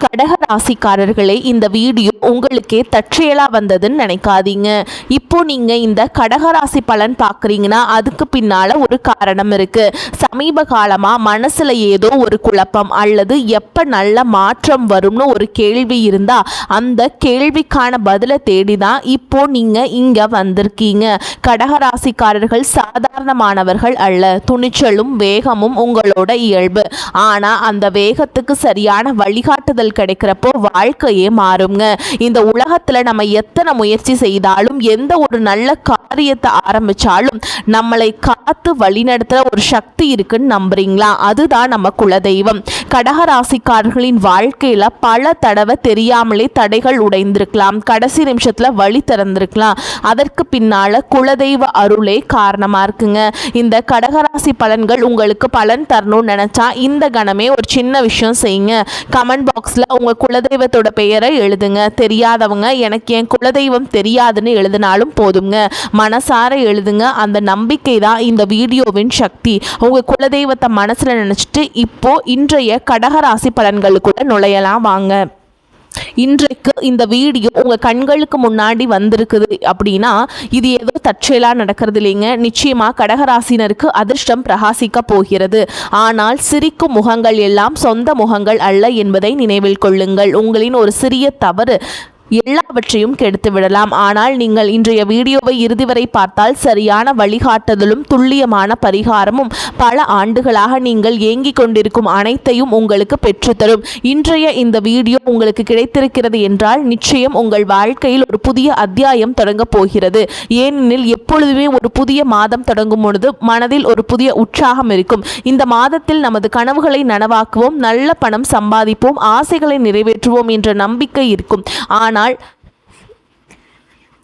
கடக ராசிக்காரர்களே, இந்த வீடியோ உங்களுக்கே தற்செயலா வந்ததுன்னு நினைக்காதீங்க. இப்போ நீங்க இந்த கடகராசி பலன் பார்க்குறீங்கன்னா அதுக்கு பின்னால ஒரு காரணம் இருக்கு. சமீப காலமா மனசுல ஏதோ ஒரு குழப்பம் அல்லது எப்ப நல்ல மாற்றம் வரும்னு ஒரு கேள்வி இருந்தா அந்த கேள்விக்கான பதிலை தேடிதான் இப்போ நீங்க இங்க வந்திருக்கீங்க. கடகராசிக்காரர்கள் சாதாரணமானவர்கள் அல்ல. துணிச்சலும் வேகமும் உங்களோட இயல்பு. ஆனா அந்த வேகத்துக்கு சரியான வழிகாட்டுதல் கிடைக்கிறப்போ வாழ்க்கையே மாறுங்க. இந்த உலகத்துல நம்ம எத்தனை முயற்சி செய்தாலும் எந்த ஒரு நல்ல காரியத்தை ஆரம்பிச்சாலும் நம்மளை காத்து வழிநடத்துற ஒரு சக்தி இருக்குன்னு நம்புறீங்களா? அதுதான் நம்ம குலதெய்வம். கடகராசிக்காரர்களின் வாழ்க்கையில பல தடவை தெரியாமலே தடைகள் உடைந்திருக்கலாம், கடைசி நிமிஷத்துல வழி திறந்திருக்கலாம். அதற்கு பின்னால குலதெய்வ அருளே காரணமா இருக்குங்க. இந்த கடகராசி பலன்கள் உங்களுக்கு பலன் தரணும்னு நினைச்சா இந்த கணமே ஒரு சின்ன விஷயம் செய்யுங்க. கமெண்ட் பாக்ஸில் உங்கள் குலதெய்வத்தோட பெயரை எழுதுங்க. தெரியாதவங்க எனக்கு என் குலதெய்வம் தெரியாதுன்னு எழுதினாலும் போதுங்க. மனசார எழுதுங்க. அந்த நம்பிக்கை தான் இந்த வீடியோவின் சக்தி. உங்கள் குலதெய்வத்தை மனசில் நினச்சிட்டு இப்போ இன்றைய கடகராசி பலன்களுக்குள்ள நுழையலாம் வாங்க. இன்றைக்கு இந்த வீடியோ உங்கள் கண்களுக்கு முன்னாடி வந்திருக்குது அப்படின்னா இது ஏதோ தற்செயலாக நடக்கிறது இல்லைங்க. நிச்சயமாக கடகராசினருக்கு அதிர்ஷ்டம் பிரகாசிக்க போகிறது. ஆனால் சிரிக்கும் முகங்கள் எல்லாம் சொந்த முகங்கள் அல்ல என்பதை நினைவில் கொள்ளுங்கள். உங்களின் ஒரு சிறிய தவறு எல்லாவற்றையும் கெடுத்து விடலாம். ஆனால் நீங்கள் இன்றைய வீடியோவை இறுதி வரை பார்த்தால் சரியான வழிகாட்டுதலும் துல்லியமான பரிகாரமும் பல ஆண்டுகளாக நீங்கள் ஏங்கிக் கொண்டிருக்கும் அனைத்தையும் உங்களுக்கு பெற்றுத்தரும். இன்றைய இந்த வீடியோ உங்களுக்கு கிடைத்திருக்கிறது என்றால் நிச்சயம் உங்கள் வாழ்க்கையில் ஒரு புதிய அத்தியாயம் தொடங்க போகிறது. ஏனெனில் எப்பொழுதுமே ஒரு புதிய மாதம் தொடங்கும் பொழுது மனதில் ஒரு புதிய உற்சாகம் இருக்கும். இந்த மாதத்தில் நமது கனவுகளை நனவாக்குவோம், நல்ல பணம் சம்பாதிப்போம், ஆசைகளை நிறைவேற்றுவோம் என்ற நம்பிக்கை இருக்கும். ஆனால்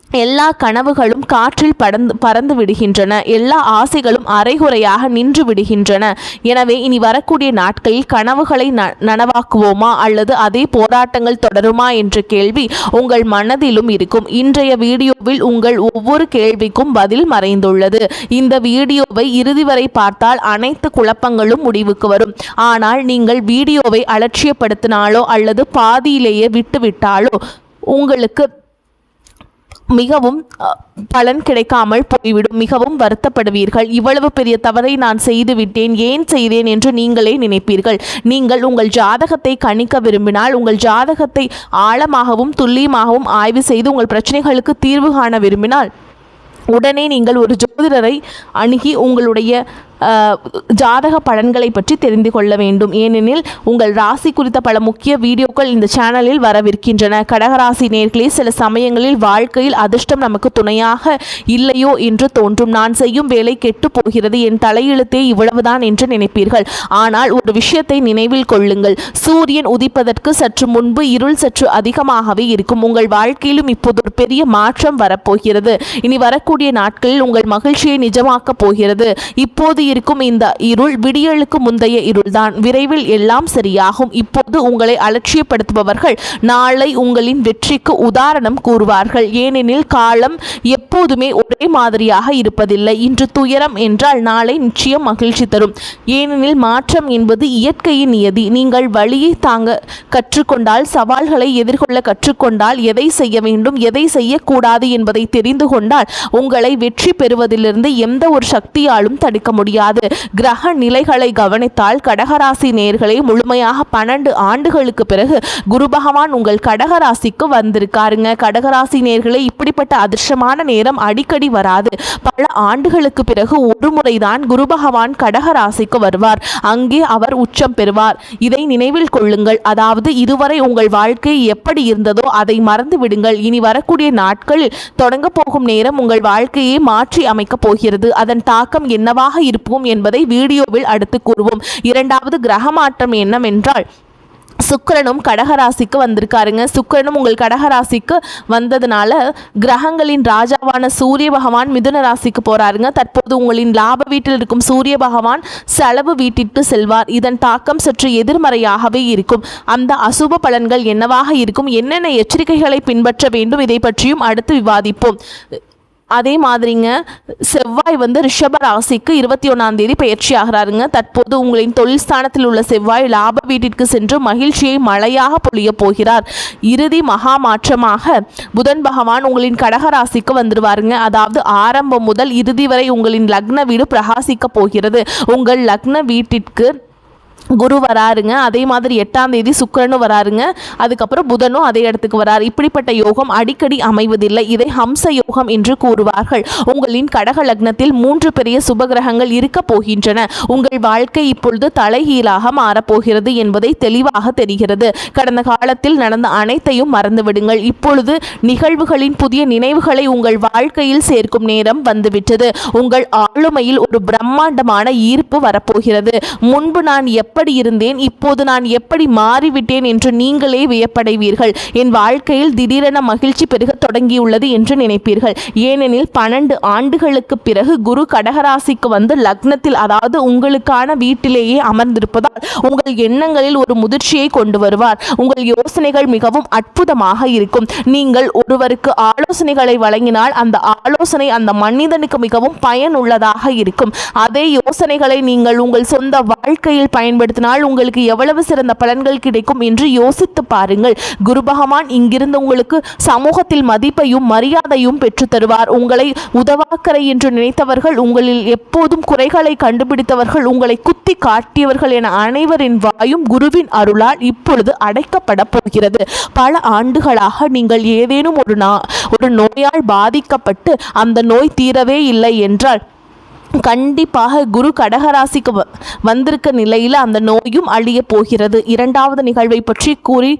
எல்லா கனவுகளும் காற்றில் பறந்து விடுகின்றன. எல்லா ஆசைகளும் அரைகுறையாக நின்று விடுகின்றன. எனவே இனி வரக்கூடிய நாட்களில் கனவுகளை நனவாக்குவோமா அல்லது அதே போராட்டங்கள் தொடருமா என்ற கேள்வி உங்கள் மனதிலும் இருக்கும். இன்றைய வீடியோவில் உங்கள் ஒவ்வொரு கேள்விக்கும் பதில் மறைந்துள்ளது. இந்த வீடியோவை இறுதி வரை பார்த்தால் அனைத்து குழப்பங்களும் முடிவுக்கு வரும். ஆனால் நீங்கள் வீடியோவை அலட்சியப்படுத்தினாலோ அல்லது பாதியிலேயே விட்டுவிட்டாலோ உங்களுக்கு மிகவும் பலன் கிடைக்காமல் போய்விடும். மிகவும் வருத்தப்படுவீர்கள். இவ்வளவு பெரிய தவறை நான் செய்து விட்டேன், ஏன் செய்தேன் என்று நீங்களே நினைப்பீர்கள். நீங்கள் உங்கள் ஜாதகத்தை கணிக்க விரும்பினால் உங்கள் ஜாதகத்தை ஆழமாகவும் துல்லியமாகவும் ஆய்வு செய்து உங்கள் பிரச்சனைகளுக்கு தீர்வு காண விரும்பினால் உடனே நீங்கள் ஒரு ஜோதிடரை அணுகி உங்களுடைய ஜாதக பலன்களை பற்றி தெரிந்து கொள்ள வேண்டும். ஏனெனில் உங்கள் ராசி குறித்த பல முக்கிய வீடியோக்கள் இந்த சேனலில் வரவிருக்கின்றன. கடகராசி நேர்களே, சில சமயங்களில் வாழ்க்கையில் அதிர்ஷ்டம் நமக்கு துணையாக இல்லையோ என்று தோன்றும். நான் செய்யும் வேலை கெட்டு போகிறது, என் தலையெழுத்தே இவ்வளவுதான் என்று நினைப்பீர்கள். ஆனால் ஒரு விஷயத்தை நினைவில் கொள்ளுங்கள். சூரியன் உதிப்பதற்கு சற்று முன்பு இருள் சற்று அதிகமாகவே இருக்கும். உங்கள் வாழ்க்கையிலும் இப்போது ஒரு பெரிய மாற்றம் வரப்போகிறது. இனி வரக்கூடிய நாட்களில் உங்கள் மகிழ்ச்சியை நிஜமாக்கப் போகிறது. இப்போது இருக்கும் இந்த இருள் விடியலுக்கு முந்தைய இருள்தான். விரைவில் எல்லாம் சரியாகும். இப்போது உங்களை அலட்சியப்படுத்துபவர்கள் நாளை உங்களின் வெற்றிக்கு உதாரணம் கூறுவார்கள். ஏனெனில் காலம் எப்போதுமே ஒரே மாதிரியாக இருப்பதில்லை. இன்று துயரம் என்றால் நாளை நிச்சயம் மகிழ்ச்சி தரும். ஏனெனில் மாற்றம் என்பது இயற்கையின் நியதி. நீங்கள் வழியை தாங்க கற்றுக்கொண்டால், சவால்களை எதிர்கொள்ள கற்றுக்கொண்டால், எதை செய்ய வேண்டும் எதை செய்யக்கூடாது என்பதை தெரிந்து கொண்டால் உங்களை வெற்றி பெறுவதிலிருந்து எந்த ஒரு சக்தியாலும் தடுக்க முடியாது. கிரக நிலைகளை கவனித்தால் கடகராசி நேயர்களை முழுமையாக 12 ஆண்டுகளுக்கு பிறகு குரு பகவான் உங்கள் கடகராசிக்கு வந்திருக்காருங்க. கடகராசி நேயர்களை இப்படிப்பட்ட அதிர்ஷ்டமான நேரம் அடிக்கடி வராது. பல ஆண்டுகளுக்கு பிறகு ஒரு முறைதான் குரு பகவான் கடகராசிக்கு வருவார். அங்கே அவர் உச்சம் பெறுவார். இதை நினைவில் கொள்ளுங்கள். அதாவது இதுவரை உங்கள் வாழ்க்கை எப்படி இருந்ததோ அதை மறந்து விடுங்கள். இனி வரக்கூடிய நாட்களில் தொடங்க போகும் நேரம் உங்கள் வாழ்க்கையை மாற்றி அமைக்கப் போகிறது. அதன் தாக்கம் என்னவாக இருப்போம் என்பதை வீடியோவில் அடுத்து கூறுவோம். இரண்டாவது கிரக மாற்றம் என்னவென்றால் சுக்கிரனும் கடகராசிக்கு வந்திருக்காருங்க. சுக்கிரனும் உங்கள் கடகராசிக்கு வந்ததுனால கிரகங்களின் ராஜாவான சூரிய பகவான் மிதுன ராசிக்கு போறாருங்க. தற்போது உங்களின் லாப வீட்டில் இருக்கும் சூரிய பகவான் செலவு வீட்டிற்கு செல்வார். இதன் தாக்கம் சற்று எதிர்மறையாகவே இருக்கும். அந்த அசுப பலன்கள் என்னவாக இருக்கும், என்னென்ன எச்சரிக்கைகளை பின்பற்ற வேண்டும், இதை பற்றியும் அடுத்து விவாதிப்போம். அதே மாதிரிங்க செவ்வாய் ரிஷப ராசிக்கு 21ஆம் தேதி பயிற்சி ஆகிறாருங்க. தற்போது உங்களின் தொழில் ஸ்தானத்தில் உள்ள செவ்வாய் லாப வீட்டிற்கு சென்று மகிழ்ச்சியை மழையாக பொழிய போகிறார். இறுதி மகா மாற்றமாக புதன் பகவான் உங்களின் கடகராசிக்கு வந்துடுவாருங்க. அதாவது ஆரம்பம் முதல் இறுதி வரை உங்களின் லக்ன வீடு பிரகாசிக்க போகிறது. உங்கள் லக்ன வீட்டிற்கு குரு வராருங்க. அதே மாதிரி 8ஆம் தேதி சுக்கிரனும் வராருங்க. அதுக்கப்புறம் புதனும் அதே இடத்துக்கு வராரு. இப்படிப்பட்ட யோகம் அடிக்கடி அமைவதில்லை. இதை ஹம்ச யோகம் என்று கூறுவார்கள். உங்களின் கடக லக்னத்தில் 3 பெரிய சுபகிரகங்கள் இருக்க போகின்றன. உங்கள் வாழ்க்கை இப்பொழுது தலைகீழாக மாறப்போகிறது என்பதை தெளிவாக தெரிகிறது. கடந்த காலத்தில் நடந்த அனைத்தையும் மறந்துவிடுங்கள். இப்பொழுது நிகழ்வுகளின் புதிய நினைவுகளை உங்கள் வாழ்க்கையில் சேர்க்கும் நேரம் வந்துவிட்டது. உங்கள் ஆளுமையில் ஒரு பிரம்மாண்டமான ஈர்ப்பு வரப்போகிறது. முன்பு நான் எப்படி இருந்தேன், இப்போது நான் எப்படி மாறிவிட்டேன் என்று நீங்களே வியப்படைவீர்கள். என் வாழ்க்கையில் திடீரென மகிழ்ச்சி பெருக தொடங்கியுள்ளது என்று நினைப்பீர்கள். ஏனெனில் 12 ஆண்டுகளுக்கு பிறகு குரு கடகராசிக்கு வந்து லக்னத்தில், அதாவது உங்களுக்கான வீட்டிலேயே அமர்ந்திருப்பதால் உங்கள் எண்ணங்களில் ஒரு முதிர்ச்சியை கொண்டு வருவார். உங்கள் யோசனைகள் மிகவும் அற்புதமாக இருக்கும். நீங்கள் ஒருவருக்கு ஆலோசனைகளை வழங்கினால் அந்த ஆலோசனை அந்த மனிதனுக்கு மிகவும் பயனுள்ளதாக இருக்கும். அதே யோசனைகளை நீங்கள் உங்கள் சொந்த வாழ்க்கையில் பயன்படுத்தினால் உங்களுக்கு எவ்வளவு சிறந்த பலன்கள் கிடைக்கும் என்று யோசித்து பாருங்கள். குரு பகவான் இங்கிருந்து உங்களுக்கு சமூகத்தில் மதிப்பையும் மரியாதையும் பெற்று தருவார். உங்களை உதவாக்கரை என்று நினைத்தவர்கள், உங்களில் எப்போதும் குறைகளை கண்டுபிடித்தவர்கள், உங்களை குத்தி காட்டியவர்கள் என அனைவரின் வாயும் குருவின் அருளால் இப்பொழுது அடைக்கப்பட போகிறது. பல ஆண்டுகளாக நீங்கள் ஏதேனும் ஒரு நோயால் பாதிக்கப்பட்டு அந்த நோய் தீரவே இல்லை என்றால் கண்டிப்பாக குரு கடகராசிக்கு வந்திருக்க நிலையில் அந்த நோயும் அழிய போகிறது. 2வது நிகழ்வை பற்றி கூறி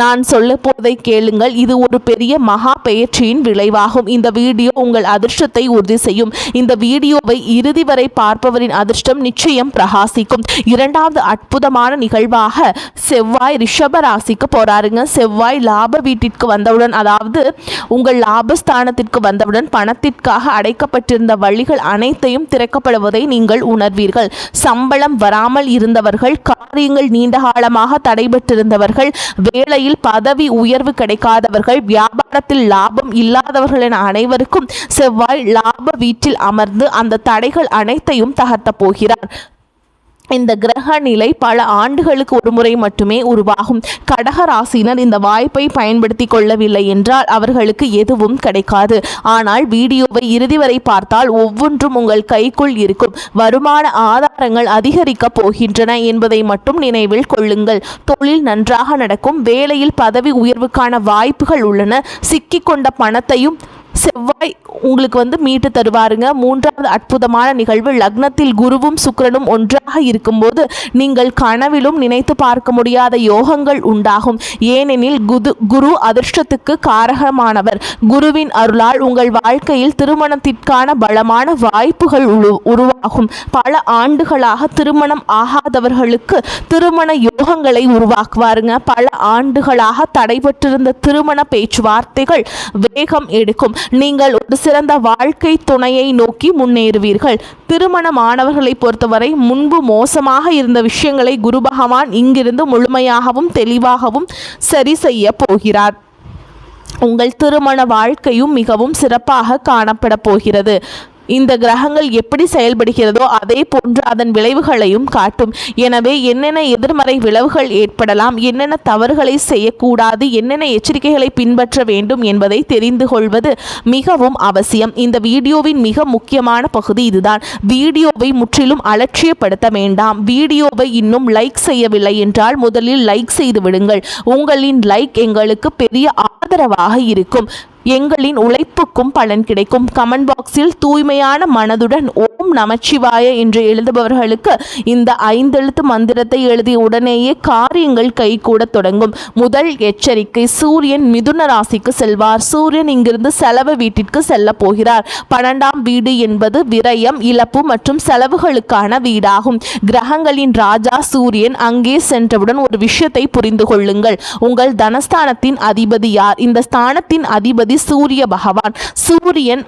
நான் சொல்ல போவதை கேளுங்கள். இது ஒரு பெரிய மகா பெயர்ச்சியின் விளைவாகும். இந்த வீடியோ உங்கள் அதிர்ஷ்டத்தை உறுதி செய்யும். இந்த வீடியோவை இறுதி வரை பார்ப்பவரின் அதிர்ஷ்டம் நிச்சயம் பிரகாசிக்கும். 2வது அற்புதமான நிகழ்வாக செவ்வாய் ரிஷப ராசிக்கு போறாருங்க. செவ்வாய் லாப வீட்டிற்கு வந்தவுடன், அதாவது உங்கள் லாபஸ்தானத்திற்கு வந்தவுடன் பணத்திற்காக அடைக்கப்பட்டிருந்த வழிகள் அனைத்தையும் திறக்கப்படுவதை நீங்கள் உணர்வீர்கள். சம்பளம் வராமல் இருந்தவர்கள், காரியங்கள் நீண்ட காலமாக தடைபட்டிருந்தவர்கள், வேலை பதவி உயர்வு கிடைக்காதவர்கள், வியாபாரத்தில் லாபம் இல்லாதவர்கள் என அனைவருக்கும் செவ்வாய் லாப வீட்டில் அமர்ந்து அந்த தடைகள் அனைத்தையும் தகர்த்த போகிறார். இந்த கிரக நிலை பல ஆண்டுகளுக்கு ஒரு முறை மட்டுமே உருவாகும். கடக ராசினர் இந்த வாய்ப்பை பயன்படுத்தி கொள்ளவில்லை என்றால் அவர்களுக்கு எதுவும் கிடைக்காது. ஆனால் வீடியோவை இறுதி வரை பார்த்தால் ஒவ்வொன்றும் உங்கள் கைக்குள் இருக்கும். வருமான ஆதாரங்கள் அதிகரிக்க போகின்றன என்பதை மட்டும் நினைவில் கொள்ளுங்கள். தொழில் நன்றாக நடக்கும். வேலையில் பதவி உயர்வுக்கான வாய்ப்புகள் உள்ளன. சிக்கிக்கொண்ட பணத்தையும் செவ்வாய் உங்களுக்கு மீட்டு தருவாருங்க. 3வது அற்புதமான நிகழ்வு, லக்னத்தில் குருவும் சுக்கிரனும் ஒன்றாக இருக்கும்போது நீங்கள் கனவிலும் நினைத்து பார்க்க முடியாத யோகங்கள் உண்டாகும். ஏனெனில் குரு அதிர்ஷ்டத்துக்கு காரகமானவர். குருவின் அருளால் உங்கள் வாழ்க்கையில் திருமணத்திற்கான பலமான வாய்ப்புகள் உருவாகும். பல ஆண்டுகளாக திருமணம் ஆகாதவர்களுக்கு திருமண யோகங்களை உருவாக்குவாருங்க. பல ஆண்டுகளாக தடைபட்டிருந்த திருமண பேச்சுவார்த்தைகள் வேகம் எடுக்கும். நீங்கள் ஒரு சிறந்த வாழ்க்கை துணையை நோக்கி முன்னேறுவீர்கள். திருமணமானவர்களை பொறுத்தவரை முன்பு மோசமாக இருந்த விஷயங்களை குரு பகவான் இங்கிருந்து முழுமையாகவும் தெளிவாகவும் சரி செய்ய போகிறார். உங்கள் திருமண வாழ்க்கையும் மிகவும் சிறப்பாக காணப்பட போகிறது. இந்த கிரகங்கள் எப்படி செயல்படுகிறதோ அதே போன்று அதன் விளைவுகளையும் காட்டும். எனவே என்னென்ன எதிர்மறை விளைவுகள் ஏற்படலாம், என்னென்ன தவறுகளை செய்யக்கூடாது, என்னென்ன எச்சரிக்கைகளை பின்பற்ற வேண்டும் என்பதை தெரிந்து கொள்வது மிகவும் அவசியம். இந்த வீடியோவின் மிக முக்கியமான பகுதி இதுதான். வீடியோவை முற்றிலும் அலட்சியப்படுத்த வேண்டாம். வீடியோவை இன்னும் லைக் செய்யவில்லை என்றால் முதலில் லைக் செய்து விடுங்கள். உங்களின் லைக் எங்களுக்கு பெரிய ஆதரவாக இருக்கும். எங்களின் உழைப்புக்கும் பலன் கிடைக்கும். கமெண்ட் பாக்ஸில் தூய்மையான மனதுடன் ஓம் நமச்சிவாய என்று எழுதுபவர்களுக்கு இந்த 5 எழுத்து மந்திரத்தை எழுதிய உடனேயே காரியங்கள் கைகூட தொடங்கும். முதல் எச்சரிக்கை, சூரியன் மிதுன ராசிக்கு செல்வார். சூரியன் இங்கிருந்து செலவு வீட்டிற்கு செல்ல போகிறார். 12ஆம் வீடு என்பது விரயம், இழப்பு மற்றும் செலவுகளுக்கான வீடாகும். கிரகங்களின் ராஜா சூரியன் அங்கே சென்றவுடன் ஒரு விஷயத்தை புரிந்து கொள்ளுங்கள். உங்கள் தனஸ்தானத்தின் அதிபதி யார்? இந்த ஸ்தானத்தின் அதிபதி சூரிய பகவான். சூரியன்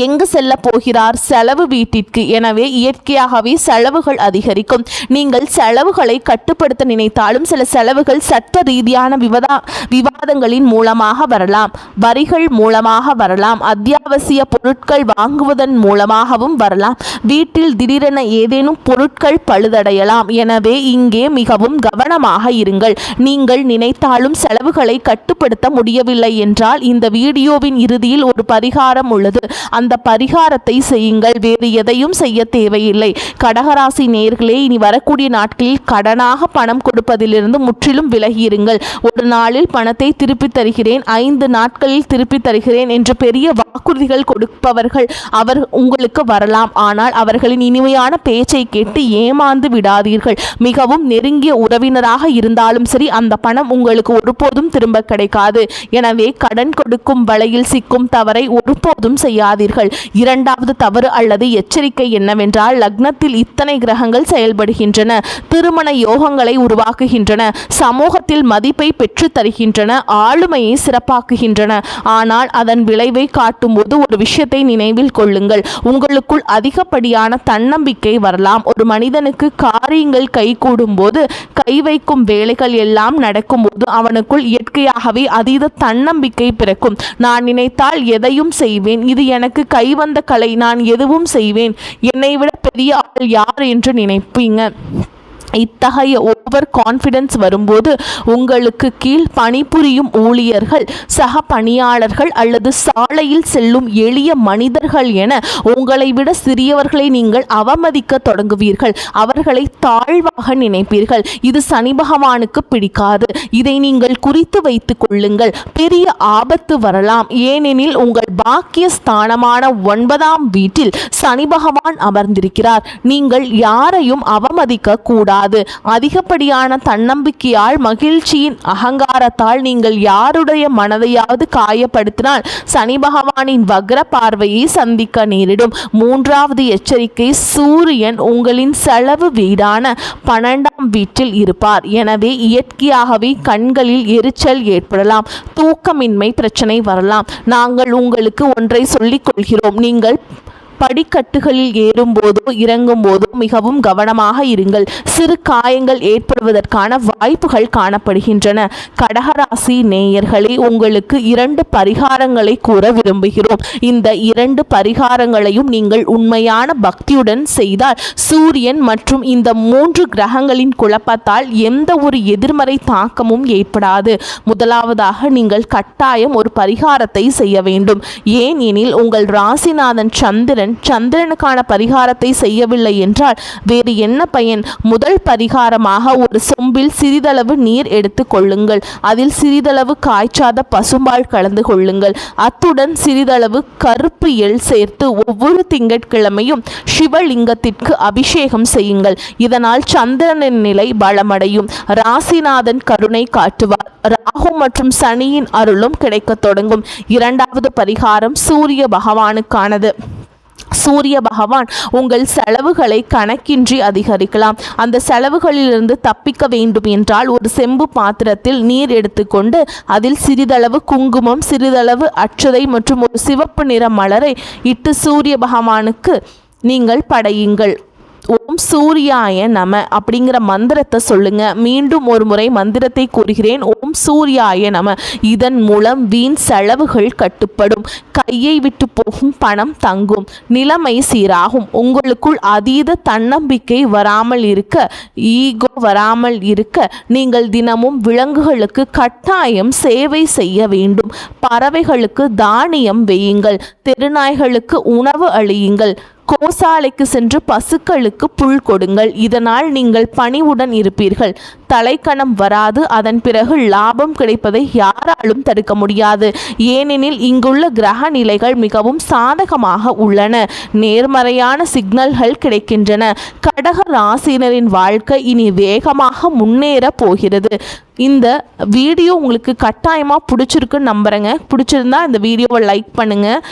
எங்கு செல்ல போகிறார்? செலவு வீட்டிற்கு. எனவே இயற்கையாகவே செலவுகள் அதிகரிக்கும். நீங்கள் செலவுகளை கட்டுப்படுத்த நினைத்தாலும் சில செலவுகள் சட்ட ரீதியான விவாதங்களின் மூலமாக வரலாம், வரிகள் மூலமாக வரலாம், அத்தியாவசிய பொருட்கள் வாங்குவதன் மூலமாகவும் வரலாம். வீட்டில் திடீரென ஏதேனும் பொருட்கள் பழுதடையலாம். எனவே இங்கே மிகவும் கவனமாக இருங்கள். நீங்கள் நினைத்தாலும் செலவுகளை கட்டுப்படுத்த முடியவில்லை என்றால் இந்த வீடியோவின் இறுதியில் ஒரு பரிகாரம் உள்ளது. அந்த பரிகாரத்தை செய்யுங்கள். வேறு எதையும் செய்ய தேவையில்லை. கடகராசி நேயர்களே, இனி வரக்கூடிய நாட்களில் கடனாக பணம் கொடுப்பதிலிருந்து முற்றிலும் விலகியிருங்கள். ஒரு நாளில் பணத்தை திருப்பி தருகிறேன், 5 நாட்களில் திருப்பி தருகிறேன் என்று பெரிய வாக்குறுதிகள் கொடுப்பவர்கள் அவர் உங்களுக்கு வரலாம். ஆனால் அவர்களின் இனிமையான பேச்சை கேட்டு ஏமாந்து விடாதீர்கள். மிகவும் நெருங்கிய உறவினராக இருந்தாலும் சரி, அந்த பணம் உங்களுக்கு ஒருபோதும் திரும்ப கிடைக்காது. எனவே கடன் கொடுக்கும் வலையில் சிக்கும் தவறை ஒருபோதும் செய்யாதீர்கள். இரண்டாவது தவறு அல்லது எச்சரிக்கை என்னவென்றால், லக்னத்தில் இத்தனை கிரகங்கள் செயல்படுகின்றன, திருமண யோகங்களை உருவாக்குகின்றன, சமூகத்தில் மதிப்பை பெற்று தருகின்றன, ஆளுமையை சிறப்பாக்குகின்றன. ஆனால் அதன் விளைவை காட்டும்போது ஒரு விஷயத்தை நினைவில் கொள்ளுங்கள். உங்களுக்குள் அதிகப்படியான தன்னம்பிக்கை வரலாம். ஒரு மனிதனுக்கு காரியங்கள் கைகூடும் போது, கை வைக்கும் வேலைகள் எல்லாம் நடக்கும்போது அவனுக்குள் இயற்கையாகவே அதீத தன்னம்பிக்கை பிறக்கும். நான் நினைத்தால் எதையும் செய்வேன், இது எனக்கு கைவந்த கலை, நான் எதுவும் செய்வேன், என்னை விட பெரிய ஆள் யார் என்று நினைப்பீங்க. இத்தகைய ஓவர் கான்ஃபிடன்ஸ் வரும்போது உங்களுக்கு கீழ் பணிபுரியும் ஊழியர்கள், சக பணியாளர்கள் அல்லது சாலையில் செல்லும் எளிய மனிதர்கள் என உங்களை விட சிறியவர்களை நீங்கள் அவமதிக்க தொடங்குவீர்கள். அவர்களை தாழ்வாக நினைப்பீர்கள். இது சனி பகவானுக்கு பிடிக்காது. இதை நீங்கள் குறித்து வைத்துக் கொள்ளுங்கள். பெரிய ஆபத்து வரலாம். ஏனெனில் உங்கள் பாக்கிய ஸ்தானமான 9ஆம் வீட்டில் சனி பகவான் அமர்ந்திருக்கிறார். நீங்கள் யாரையும் அவமதிக்க கூடாது. அதிகப்படியான தன்னம்பிக்கையால், மகிழ்ச்சியின் அகங்காரத்தால் நீங்கள் யாருடைய மனதையாவது காயப்படுத்தினால் சனி பகவானின் வக்ர பார்வையை சந்திக்க நேரிடும். 3வது எச்சரிக்கை, சூரியன் உங்களின் செலவு வீடான 12ஆம் வீட்டில் இருப்பார். எனவே இயற்கையாகவே கண்களில் எரிச்சல் ஏற்படலாம், தூக்கமின்மை பிரச்சனை வரலாம். நாங்கள் உங்களுக்கு ஒன்றை சொல்லிக் கொள்கிறோம். நீங்கள் படிக்கட்டுகளில் ஏறும்போதோ இறங்கும் போதோ மிகவும் கவனமாக இருங்கள். சிறு காயங்கள் ஏற்படுவதற்கான வாய்ப்புகள் காணப்படுகின்றன. கடகராசி நேயர்களே, உங்களுக்கு 2 பரிகாரங்களை கூற விரும்புகிறோம். இந்த 2 பரிகாரங்களையும் நீங்கள் உண்மையான பக்தியுடன் செய்தால் சூரியன் மற்றும் இந்த 3 கிரகங்களின் குழப்பத்தால் எந்த ஒரு எதிர்மறை தாக்கமும் ஏற்படாது. முதலாவதாக நீங்கள் கட்டாயம் ஒரு பரிகாரத்தை செய்ய வேண்டும். ஏன் எனில் உங்கள் ராசிநாதன் சந்திரனுக்கான பரிகாரத்தை செய்யவில்லை என்றால் வேறு என்ன பயன்? முதல் பரிகாரமாக ஒரு சொம்பில் சிறிதளவு நீர் எடுத்து கொள்ளுங்கள். அதில் சிறிதளவு காய்ச்சாத பசும்பால் கலந்து கொள்ளுங்கள். அத்துடன் சிறிதளவு கருப்பு எள் சேர்த்து ஒவ்வொரு திங்கட்கிழமையும் சிவலிங்கத்திற்கு அபிஷேகம் செய்யுங்கள். இதனால் சந்திரனின் நிலை பலமடையும், ராசிநாதன் கருணை காட்டுவார், ராகு மற்றும் சனியின் அருளும் கிடைக்கத் தொடங்கும். 2வது பரிகாரம் சூரிய பகவானுக்கானது. சூரிய பகவான் உங்கள் செலவுகளை கணக்கின்றி அதிகரிக்கலாம். அந்த செலவுகளிலிருந்து தப்பிக்க வேண்டும் என்றால் ஒரு செம்பு பாத்திரத்தில் நீர் எடுத்துக்கொண்டு அதில் சிறிதளவு குங்குமம், சிறிதளவு அட்சதை மற்றும் ஒரு சிவப்பு நிற மலரை இட்டு சூரிய பகவானுக்கு நீங்கள் படையுங்கள். ஓம் சூர்யாய நம அப்படிங்கிற மந்திரத்தை சொல்லுங்க. மீண்டும் ஒரு முறை மந்திரத்தை கூறுகிறேன். ஓம் சூர்யாய நம. இதன் மூலம் வீண் செலவுகள் கட்டுப்படும், கையை விட்டு போகும் பணம் தங்கும், நிலைமை சீராகும். உங்களுக்குள் அதீத தன்னம்பிக்கை வராமல் இருக்க, ஈகோ வராமல் இருக்க நீங்கள் தினமும் விலங்குகளுக்கு கட்டாயம் சேவை செய்ய வேண்டும். பறவைகளுக்கு தானியம் வையுங்கள், தெருநாய்களுக்கு உணவு அளியுங்கள், கோசாலைக்கு சென்று பசுக்களுக்கு புல் கொடுங்கள். இதனால் நீங்கள் பணிவுடன் இருப்பீர்கள். தலைக்கணம் வராது. அதன் பிறகு லாபம் கிடைப்பதை யாராலும் தடுக்க முடியாது. ஏனெனில் இங்குள்ள கிரக நிலைகள் மிகவும் சாதகமாக உள்ளன. நேர்மறையான சிக்னல்கள் கிடைக்கின்றன. கடக ராசினரின் வாழ்க்கை இனி வேகமாக முன்னேற போகிறது. இந்த வீடியோ உங்களுக்கு கட்டாயமாக பிடிச்சிருக்குன்னு நம்புகிறேங்க. பிடிச்சிருந்தா இந்த வீடியோவை லைக் பண்ணுங்கள்.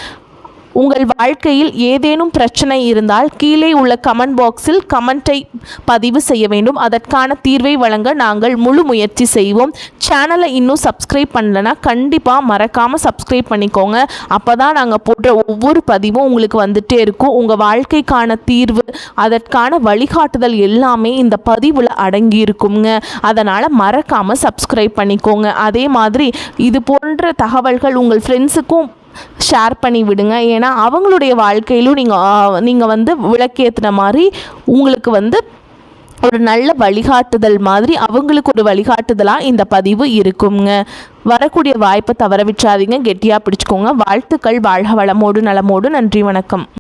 உங்கள் வாழ்க்கையில் ஏதேனும் பிரச்சனை இருந்தால் கீழே உள்ள கமெண்ட் பாக்ஸில் கமெண்ட்டை பதிவு செய்ய வேண்டும். அதற்கான தீர்வை வழங்க நாங்கள் முழு முயற்சி செய்வோம். சேனலை இன்னும் சப்ஸ்கிரைப் பண்ணலைன்னா கண்டிப்பாக மறக்காமல் சப்ஸ்கிரைப் பண்ணிக்கோங்க. அப்போ தான் நாங்கள் போடுற ஒவ்வொரு பதிவும் உங்களுக்கு வந்துட்டே இருக்கும். உங்கள் வாழ்க்கைக்கான தீர்வு, அதற்கான வழிகாட்டுதல் எல்லாமே இந்த பதிவில் அடங்கி இருக்குங்க. அதனால் மறக்காமல் சப்ஸ்கிரைப் பண்ணிக்கோங்க. அதே மாதிரி இது போன்ற தகவல்கள் உங்கள் ஃப்ரெண்ட்ஸுக்கும் ஷேர் பண்ணி விடுங்க. ஏன்னா அவங்களுடைய வாழ்க்கையிலும் நீங்கள் வந்து விளக்கேற்றின மாதிரி உங்களுக்கு ஒரு நல்ல வழிகாட்டுதல் மாதிரி அவங்களுக்கு ஒரு வழிகாட்டுதலாக இந்த பதிவு இருக்குங்க. வரக்கூடிய வாய்ப்பை தவற விட்டுறாதீங்க. கெட்டியாக பிடிச்சிக்கோங்க. வாழ்த்துக்கள். வாழ்க வளமோடு நலமோடு. நன்றி, வணக்கம்.